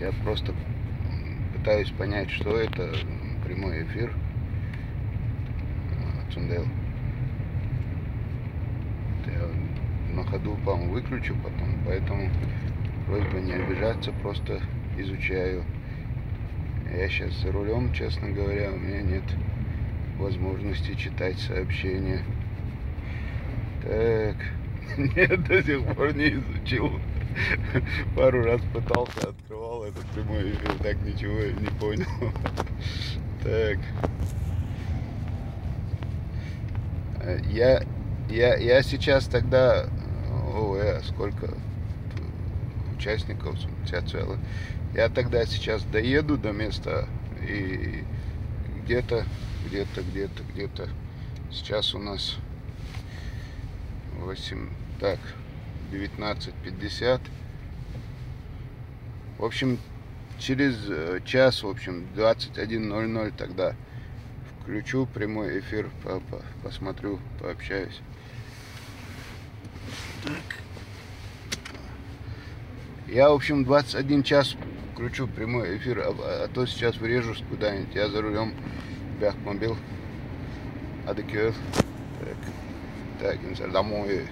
Я просто пытаюсь понять, что это. Прямой эфир. Цундейл. Я на ходу, по-моему, выключу потом, поэтому просьба не обижаться, просто изучаю. Я сейчас за рулем, честно говоря, у меня нет возможности читать сообщения. Так, нет, до сих пор не изучил. Пару раз пытался, открывал этот прямой эфир, так ничего не понял. Так. Я сейчас тогда... сколько участников? Целых. Я тогда сейчас доеду до места и где-то сейчас у нас 19:50. В общем, через час, в общем, 21:00 тогда включу прямой эфир, посмотрю, пообщаюсь. Так. Я, в общем, 21 час включу прямой эфир, а то сейчас врежусь куда-нибудь. Я за рулем, Бяхмобил, Адекёв. Так, домой.